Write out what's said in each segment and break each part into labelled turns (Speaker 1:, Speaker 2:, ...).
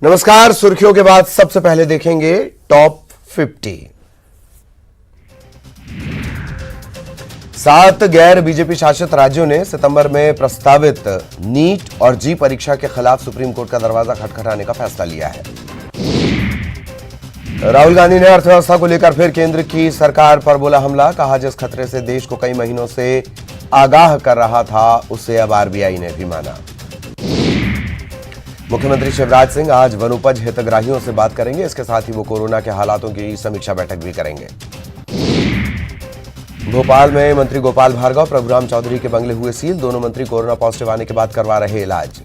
Speaker 1: नमस्कार। सुर्खियों के बाद सबसे पहले देखेंगे टॉप 50। 7 गैर बीजेपी शासित राज्यों ने सितंबर में प्रस्तावित नीट और जी परीक्षा के खिलाफ सुप्रीम कोर्ट का दरवाजा खटखटाने का फैसला लिया है। राहुल गांधी ने अर्थव्यवस्था को लेकर फिर केंद्र की सरकार पर बोला हमला। कहा, जिस खतरे से देश को कई महीनों से आगाह कर रहा था उसे अब आरबीआई ने भी माना। मुख्यमंत्री शिवराज सिंह आज वनोपज हितग्राहियों से बात करेंगे। इसके साथ ही वो कोरोना के हालातों की समीक्षा बैठक भी करेंगे। भोपाल में मंत्री गोपाल भार्गव, प्रभुराम चौधरी के बंगले हुए सील। दोनों मंत्री कोरोना पॉजिटिव आने के बाद करवा रहे इलाज।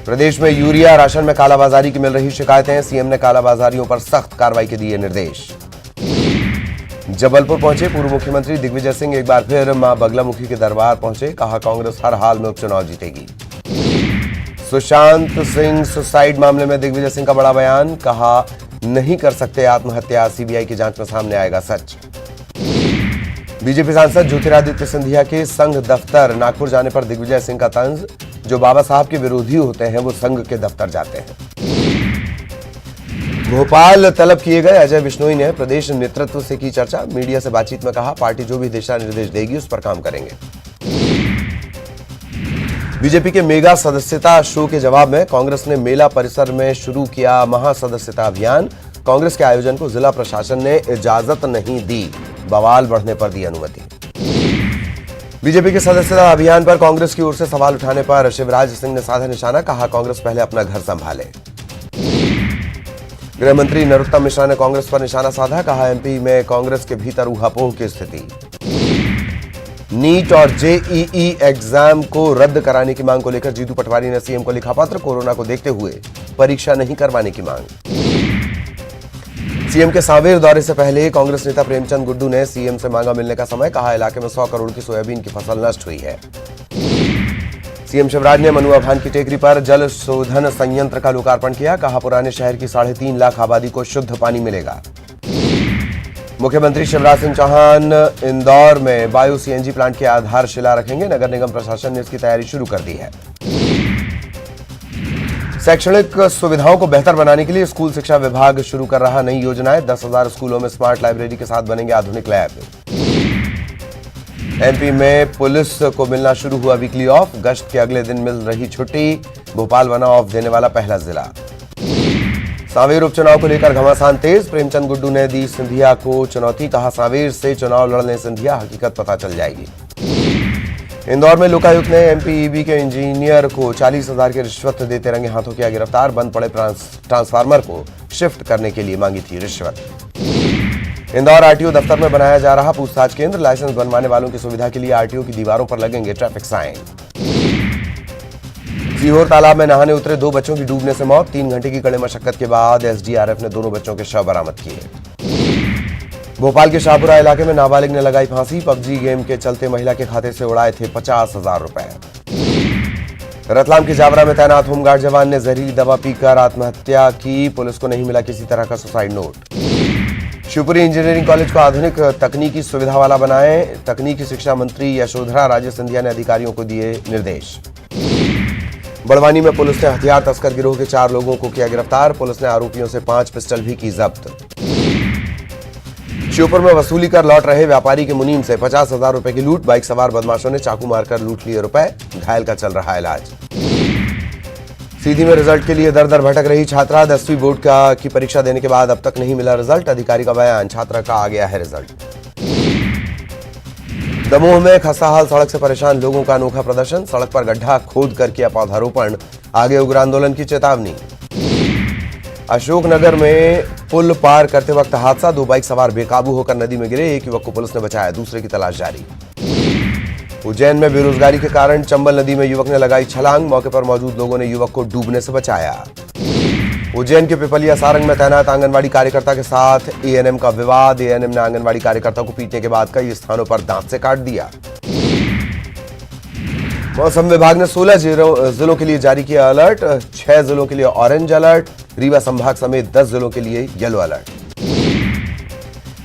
Speaker 1: प्रदेश में यूरिया राशन में कालाबाजारी की मिल रही शिकायतें। सीएम ने कालाबाजारियों पर सख्त कार्रवाई के दिए निर्देश। जबलपुर पहुंचे पूर्व मुख्यमंत्री दिग्विजय सिंह। एक बार फिर मां बगलामुखी के दरबार पहुंचे। कहा, कांग्रेस हर हाल में उपचुनाव जीतेगी। सुशांत सिंह सुसाइड मामले में दिग्विजय सिंह का बड़ा बयान। कहा, नहीं कर सकते आत्महत्या, सीबीआई की जांच में सामने आएगा सच। बीजेपी सांसद ज्योतिरादित्य सिंधिया के संघ दफ्तर नागपुर जाने पर दिग्विजय सिंह का तंज। जो बाबा साहब के विरोधी होते हैं वो संघ के दफ्तर जाते हैं। भोपाल तलब किए गए अजय बिश्नोई ने प्रदेश नेतृत्व से की चर्चा। मीडिया से बातचीत में कहा, पार्टी जो भी दिशा निर्देश देगी उस पर काम करेंगे। बीजेपी के मेगा सदस्यता शो के जवाब में कांग्रेस ने मेला परिसर में शुरू किया महासदस्यता अभियान। कांग्रेस के आयोजन को जिला प्रशासन ने इजाजत नहीं दी। बवाल बढ़ने पर दी अनुमति। बीजेपी के सदस्यता अभियान पर कांग्रेस की ओर से सवाल उठाने पर शिवराज सिंह ने साधा निशाना। कहा, कांग्रेस पहले अपना घर संभाले। गृह मंत्री नरोत्तम मिश्रा ने कांग्रेस पर निशाना साधा। कहा, एमपी में कांग्रेस के भीतर ऊहापोह की स्थिति। नीट और जेईई एग्जाम को रद्द कराने की मांग को लेकर जीतू पटवारी ने सीएम को लिखा पत्र। कोरोना को देखते हुए परीक्षा नहीं करवाने की मांग। सीएम के सांवेर दौरे से पहले कांग्रेस नेता प्रेमचंद गुड्डू ने सीएम से मांगा मिलने का समय। कहा, इलाके में 100 करोड़ की सोयाबीन की फसल नष्ट हुई है। सीएम शिवराज ने मनुआ भान की टेकरी पर जल शोधन संयंत्र का लोकार्पण किया। कहा, पुराने शहर की 3.5 लाख आबादी को शुद्ध पानी मिलेगा। मुख्यमंत्री शिवराज सिंह चौहान इंदौर में बायो सीएनजी प्लांट की आधारशिला रखेंगे। नगर निगम प्रशासन ने इसकी तैयारी शुरू कर दी है। शैक्षणिक सुविधाओं को बेहतर बनाने के लिए स्कूल शिक्षा विभाग शुरू कर रहा नई योजनाएं। 10,000 स्कूलों में स्मार्ट लाइब्रेरी के साथ बनेंगे आधुनिक लैब। एमपी में पुलिस को मिलना शुरू हुआ वीकली ऑफ। गश्त के अगले दिन मिल रही छुट्टी। भोपाल बना ऑफ देने वाला पहला जिला। सांवेर उपचुनाव को लेकर घमासान तेज। प्रेमचंद गुड्डू ने दी सिंधिया को चुनौती। कहा, सांवेर से चुनाव लड़ने सिंधिया, हकीकत पता चल जाएगी। इंदौर में लोकायुक्त ने एमपीईबी के इंजीनियर को 40,000 की रिश्वत देते रंगे हाथों किया गिरफ्तार। बंद पड़े ट्रांसफार्मर को शिफ्ट करने के लिए मांगी थी रिश्वत। इंदौर आरटीओ दफ्तर में बनाया जा रहा पूछताछ केंद्र। लाइसेंस बनवाने वालों की सुविधा के लिए आरटीओ की दीवारों पर लगेंगे ट्रैफिक साइन। सीहोर तालाब में नहाने उतरे 2 बच्चों की डूबने से मौत। 3 घंटे की कड़े मशक्कत के बाद एसडीआरएफ ने दोनों बच्चों के शव बरामद किए। भोपाल के शाहपुरा इलाके में नाबालिग ने लगाई फांसी। पबजी गेम के चलते महिला के खाते से उड़ाए थे 50,000 रुपए। रतलाम के जावरा में तैनात होमगार्ड जवान ने जहरीली दवा पीकर आत्महत्या की। पुलिस को नहीं मिला किसी तरह का suicide note. Shivpuri engineering college को आधुनिक तकनीकी सुविधा वाला बनाएं। तकनीकी शिक्षा मंत्री यशोधरा राजे सिंधिया ने अधिकारियों को दिए निर्देश। बड़वानी में पुलिस ने हथियार तस्कर गिरोह के 4 लोगों को किया गिरफ्तार। पुलिस ने आरोपियों से 5 पिस्टल भी की जब्त। श्योपुर में वसूली कर लौट रहे व्यापारी के मुनीम से 50,000 रुपए की लूट। बाइक सवार बदमाशों ने चाकू मारकर लूट लिए रुपए। घायल का चल रहा इलाज। सीधी में रिजल्ट के लिए दर दर भटक रही छात्रा। 10वीं बोर्ड की परीक्षा देने के बाद अब तक नहीं मिला रिजल्ट। अधिकारी का बयान, छात्रा का आ गया है रिजल्ट। दमोह में खस्ताहाल सड़क से परेशान लोगों का अनोखा प्रदर्शन। सड़क पर गड्ढा खोद कर किया पौधारोपण। आगे उग्र आंदोलन की चेतावनी। अशोकनगर में पुल पार करते वक्त हादसा। 2 बाइक सवार बेकाबू होकर नदी में गिरे। एक युवक को पुलिस ने बचाया, दूसरे की तलाश जारी। उज्जैन में बेरोजगारी के कारण चंबल नदी में युवक ने लगाई छलांग। मौके पर मौजूद लोगों ने युवक को डूबने से बचाया। उज्जैन के पिपलिया सारंग में तैनात आंगनवाड़ी कार्यकर्ता के साथ एएनएम का विवाद। एएनएम ने आंगनवाड़ी कार्यकर्ता को पीटने के बाद कई स्थानों पर दांत से काट दिया। मौसम विभाग ने 16 जिलों के लिए जारी किया अलर्ट। 6 जिलों के लिए ऑरेंज अलर्ट। रीवा संभाग समेत 10 जिलों के लिए येलो अलर्ट।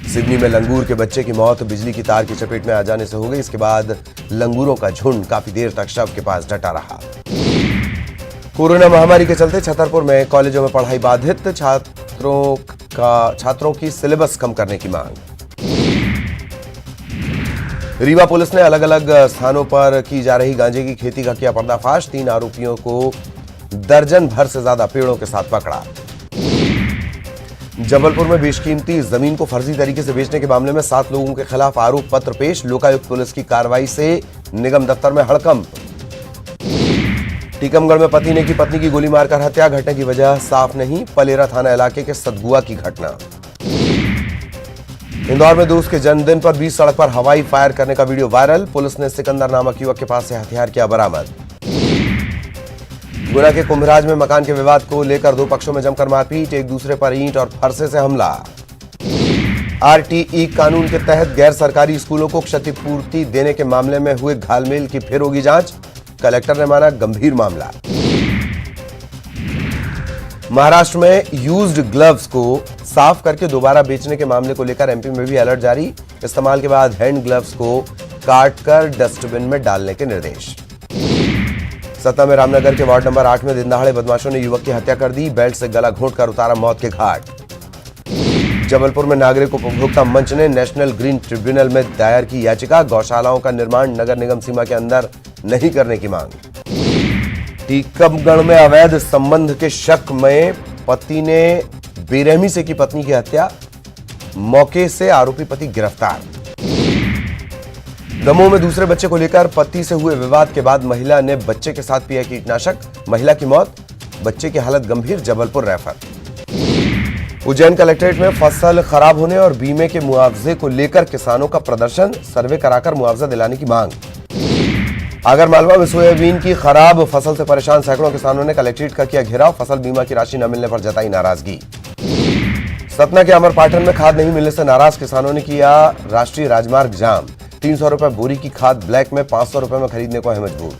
Speaker 1: सिडनी में लंगूर के बच्चे की मौत बिजली की तार की चपेट में आ जाने से हो गई। इसके बाद लंगूरों का झुंड काफी देर तक शव के पास डटा रहा। कोरोना महामारी के चलते छतरपुर में कॉलेजों में पढ़ाई बाधित, छात्रों की सिलेबस कम करने की मांग। रीवा पुलिस ने अलग अलग स्थानों पर की जा रही गांजे की खेती का किया पर्दाफाश, 3 आरोपियों को दर्जन भर से ज्यादा पेड़ों के साथ पकड़ा। जबलपुर में बेशकीमती जमीन को फर्जी तरीके से बेचने के मामले में 7 लोगों के खिलाफ आरोप पत्र पेश, लोकायुक्त पुलिस की कार्रवाई से निगम दफ्तर में हड़कंप। टीकमगढ़ में पति ने की पत्नी की गोली मारकर हत्या, घटना की वजह साफ नहीं, पलेरा थाना इलाके के सतगुआ की घटना। इंदौर में दोस्त के जन्मदिन पर बीच सड़क पर हवाई फायर करने का वीडियो वायरल, पुलिस ने सिकंदर नामक युवक के पास से हथियार किया बरामद। गुना के कुंभराज में मकान के विवाद को लेकर 2 पक्षों में जमकर मारपीट, एक दूसरे पर ईंट और फरसे से हमला। आरटीई कानून के तहत गैर सरकारी स्कूलों को क्षतिपूर्ति देने के मामले में हुए घालमेल की फिर होगी जांच, कलेक्टर ने माना गंभीर मामला। महाराष्ट्र में यूज्ड ग्लव्स को साफ करके दोबारा बेचने के मामले को लेकर एमपी में भी अलर्ट जारी, इस्तेमाल के बाद हैंड ग्लव्स को काटकर डस्टबिन में डालने के निर्देश। सतना में रामनगर के वार्ड नंबर 8 में दिन दहाड़े बदमाशों ने युवक की हत्या कर दी, बेल्ट से गला घोंटकर उतारा मौत के घाट। जबलपुर में नागरिक उपभोक्ता मंच ने नेशनल ग्रीन ट्रिब्यूनल में दायर की याचिका, गौशालाओं का निर्माण नगर निगम सीमा के अंदर नहीं करने की मांग। टीकमगढ़ में अवैध संबंध के शक में पति ने बेरहमी से की पत्नी की हत्या, मौके से आरोपी पति गिरफ्तार। दमोह में दूसरे बच्चे को लेकर पति से हुए विवाद के बाद महिला ने बच्चे के साथ पिया कीटनाशक, महिला की मौत, बच्चे की हालत गंभीर, जबलपुर रेफर। उज्जैन कलेक्ट्रेट में फसल खराब होने और बीमे के मुआवजे को लेकर किसानों का प्रदर्शन, सर्वे कराकर मुआवजा दिलाने की मांग। आगरमालवा में सोयाबीन की खराब फसल से परेशान सैकड़ों किसानों ने कलेक्ट्रेट का किया घेराव, फसल बीमा की राशि न मिलने पर जताई नाराजगी। सतना के अमरपाटन में खाद नहीं मिलने से नाराज किसानों ने किया राष्ट्रीय राजमार्ग जाम, 300 रुपए बोरी की खाद ब्लैक में 500 रुपए में खरीदने को है मजबूर।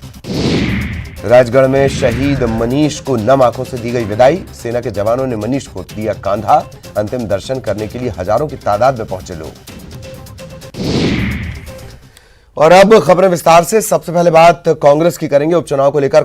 Speaker 1: राजगढ़ में शहीद मनीष को नम आंखों से दी गई विदाई, सेना के जवानों ने मनीष को दिया कांधा, अंतिम दर्शन करने के लिए हजारों की तादाद में पहुंचे लोग। और अब खबरें विस्तार से। सबसे पहले बात कांग्रेस की करेंगे। उपचुनाव को लेकर